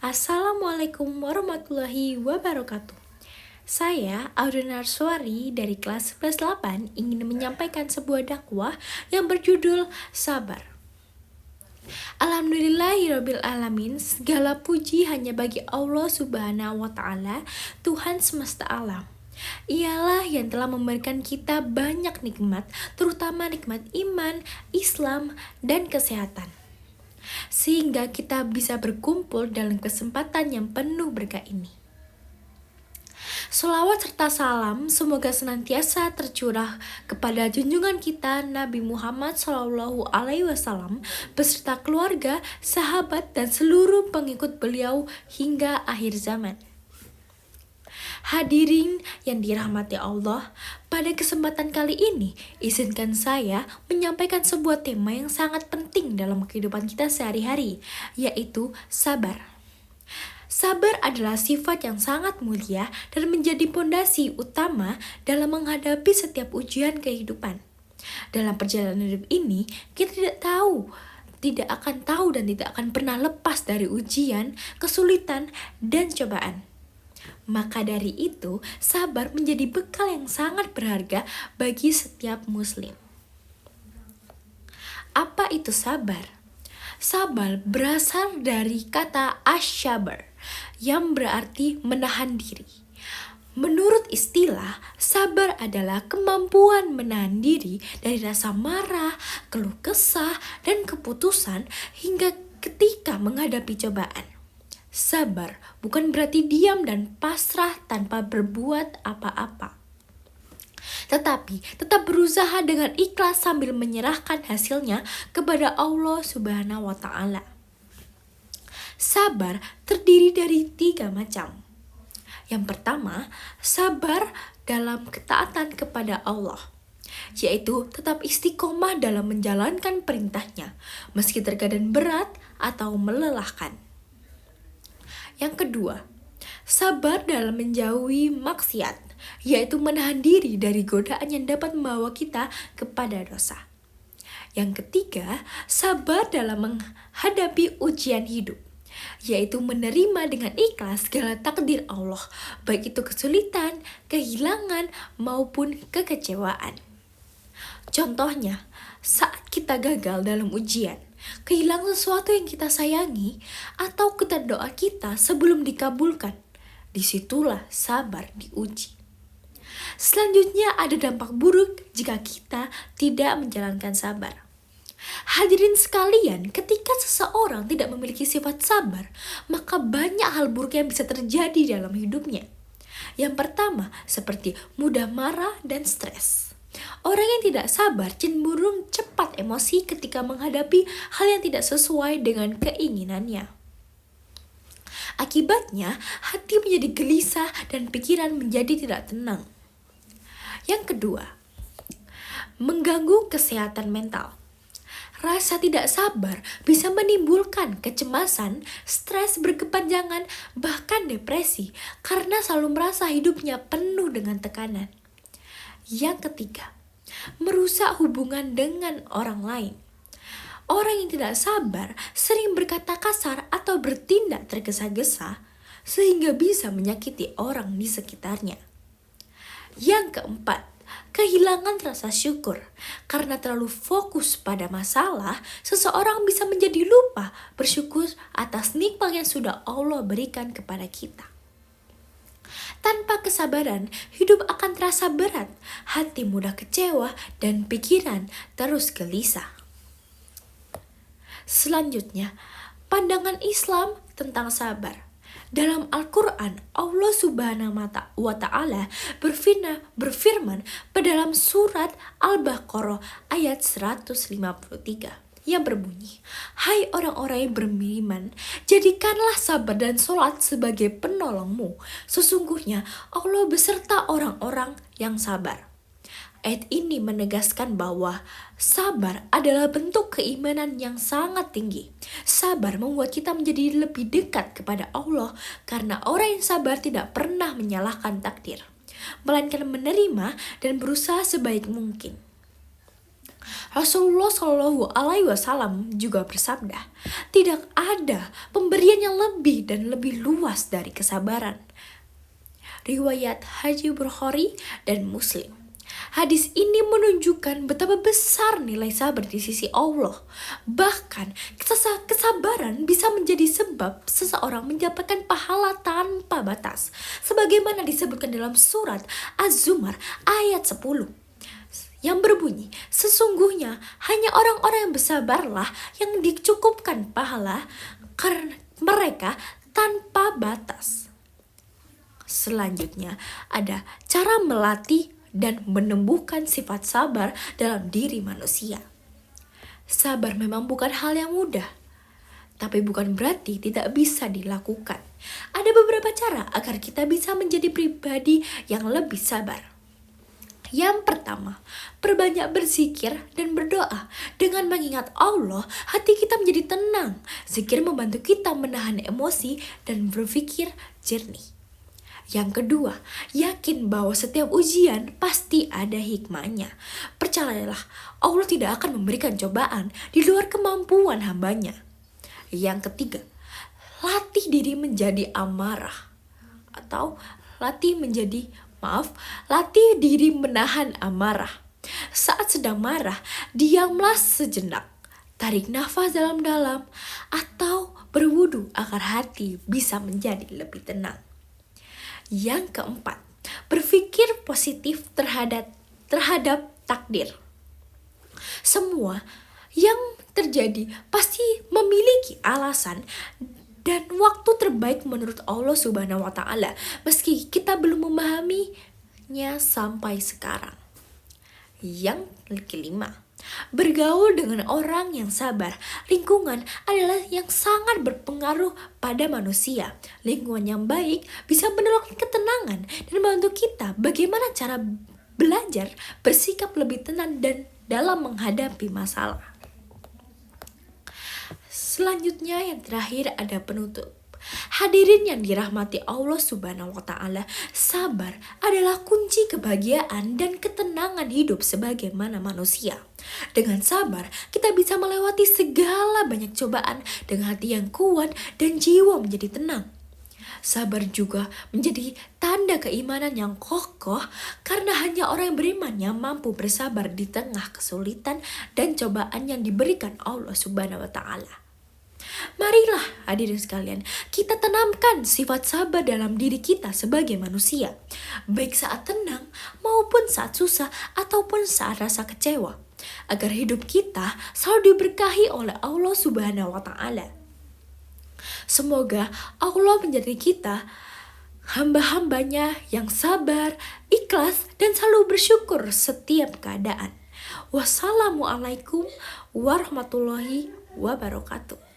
Assalamualaikum warahmatullahi wabarakatuh. Saya Audrina Arswari dari kelas 11 8 ingin menyampaikan sebuah dakwah yang berjudul Sabar. Alhamdulillahirabbil alamin, segala puji hanya bagi Allah Subhanahu wa taala, Tuhan semesta alam. Ialah yang telah memberikan kita banyak nikmat, terutama nikmat iman, Islam, dan kesehatan, sehingga kita bisa berkumpul dalam kesempatan yang penuh berkah ini. Sholawat serta salam semoga senantiasa tercurah kepada junjungan kita Nabi Muhammad SAW beserta keluarga, sahabat, dan seluruh pengikut beliau hingga akhir zaman. Hadirin yang dirahmati Allah, pada kesempatan kali ini izinkan saya menyampaikan sebuah tema yang sangat penting dalam kehidupan kita sehari-hari, yaitu sabar. Sabar adalah sifat yang sangat mulia dan menjadi pondasi utama dalam menghadapi setiap ujian kehidupan. Dalam perjalanan hidup ini, kita tidak akan tahu dan tidak akan pernah lepas dari ujian, kesulitan, dan cobaan. Maka dari itu, sabar menjadi bekal yang sangat berharga bagi setiap muslim. Apa itu sabar? Sabar berasal dari kata asyabar, yang berarti menahan diri. Menurut istilah, sabar adalah kemampuan menahan diri dari rasa marah, keluh kesah, dan keputusan hingga ketika menghadapi cobaan. Sabar bukan berarti diam dan pasrah tanpa berbuat apa-apa, tetapi tetap berusaha dengan ikhlas sambil menyerahkan hasilnya kepada Allah Subhanahu wa taala. Sabar terdiri dari 3 macam. Yang pertama, sabar dalam ketaatan kepada Allah, yaitu tetap istiqomah dalam menjalankan perintahnya, meski terkadang berat atau melelahkan. Yang kedua, sabar dalam menjauhi maksiat, yaitu menahan diri dari godaan yang dapat membawa kita kepada dosa. Yang ketiga, sabar dalam menghadapi ujian hidup, yaitu menerima dengan ikhlas segala takdir Allah, baik itu kesulitan, kehilangan, maupun kekecewaan. Contohnya, saat kita gagal dalam ujian, kehilangan sesuatu yang kita sayangi, atau doa kita sebelum dikabulkan, disitulah sabar diuji. Selanjutnya ada dampak buruk jika kita tidak menjalankan sabar. Hadirin sekalian, ketika seseorang tidak memiliki sifat sabar, maka banyak hal buruk yang bisa terjadi dalam hidupnya. Yang pertama, seperti mudah marah dan stres. Orang yang tidak sabar cenderung cepat emosi ketika menghadapi hal yang tidak sesuai dengan keinginannya. Akibatnya, hati menjadi gelisah dan pikiran menjadi tidak tenang. Yang kedua, mengganggu kesehatan mental. Rasa tidak sabar bisa menimbulkan kecemasan, stres berkepanjangan, bahkan depresi karena selalu merasa hidupnya penuh dengan tekanan. Yang ketiga, merusak hubungan dengan orang lain. Orang yang tidak sabar sering berkata kasar atau bertindak tergesa-gesa sehingga bisa menyakiti orang di sekitarnya. Yang keempat, kehilangan rasa syukur. Karena terlalu fokus pada masalah, seseorang bisa menjadi lupa bersyukur atas nikmat yang sudah Allah berikan kepada kita. Tanpa kesabaran, hidup akan terasa berat, hati mudah kecewa, dan pikiran terus gelisah. Selanjutnya, pandangan Islam tentang sabar. Dalam Al-Quran, Allah Subhanahu wa Ta'ala berfirman pada dalam surat Al-Baqarah ayat 153 yang berbunyi, "Hai orang-orang yang beriman, jadikanlah sabar dan sholat sebagai penolongmu. Sesungguhnya Allah beserta orang-orang yang sabar." Ayat ini menegaskan bahwa sabar adalah bentuk keimanan yang sangat tinggi. Sabar membuat kita menjadi lebih dekat kepada Allah karena orang yang sabar tidak pernah menyalahkan takdir, melainkan menerima dan berusaha sebaik mungkin. Rasulullah Shallallahu Alaihi Wasallam juga bersabda, tidak ada pemberian yang lebih dan lebih luas dari kesabaran. Riwayat Haji Bukhari dan Muslim. Hadis ini menunjukkan betapa besar nilai sabar di sisi Allah. Bahkan kesabaran bisa menjadi sebab seseorang mendapatkan pahala tanpa batas, sebagaimana disebutkan dalam surat Az-Zumar ayat 10 yang berbunyi, sesungguhnya hanya orang-orang yang bersabarlah yang dicukupkan pahala karena mereka tanpa batas. Selanjutnya ada cara melatih dan menumbuhkan sifat sabar dalam diri manusia. Sabar memang bukan hal yang mudah, tapi bukan berarti tidak bisa dilakukan. Ada beberapa cara agar kita bisa menjadi pribadi yang lebih sabar. Yang pertama, perbanyak berzikir dan berdoa. Dengan mengingat Allah, hati kita menjadi tenang. Zikir membantu kita menahan emosi dan berpikir jernih. Yang kedua, yakin bahwa setiap ujian pasti ada hikmahnya. Percayalah, Allah tidak akan memberikan cobaan di luar kemampuan hambanya. Yang ketiga, latih diri menjadi amarah. Atau latih diri menahan amarah. Saat sedang marah, diamlah sejenak. Tarik nafas dalam-dalam atau berwudu agar hati bisa menjadi lebih tenang. Yang keempat, berpikir positif terhadap takdir. Semua yang terjadi pasti memiliki alasan dan waktu terbaik menurut Allah Subhanahu wa Ta'ala, meski kita belum memahaminya sampai sekarang. Yang kelima, bergaul dengan orang yang sabar. Lingkungan adalah yang sangat berpengaruh pada manusia. Lingkungan yang baik bisa menolong ketenangan dan membantu kita bagaimana cara belajar bersikap lebih tenang dan dalam menghadapi masalah. Selanjutnya yang terakhir ada penutup. Hadirin yang dirahmati Allah Subhanahu wa Ta'ala, sabar adalah kunci kebahagiaan dan ketenangan hidup sebagaimana manusia. Dengan sabar, kita bisa melewati segala banyak cobaan dengan hati yang kuat dan jiwa menjadi tenang. Sabar juga menjadi tanda keimanan yang kokoh, karena hanya orang yang beriman yang mampu bersabar di tengah kesulitan dan cobaan yang diberikan Allah Subhanahu wa Ta'ala. Marilah hadirin sekalian, kita tanamkan sifat sabar dalam diri kita sebagai manusia, baik saat tenang maupun saat susah ataupun saat rasa kecewa, agar hidup kita selalu diberkahi oleh Allah Subhanahu wa Ta'ala. Semoga Allah menjadi kita hamba-hambanya yang sabar, ikhlas, dan selalu bersyukur setiap keadaan. Wassalamualaikum warahmatullahi wabarakatuh.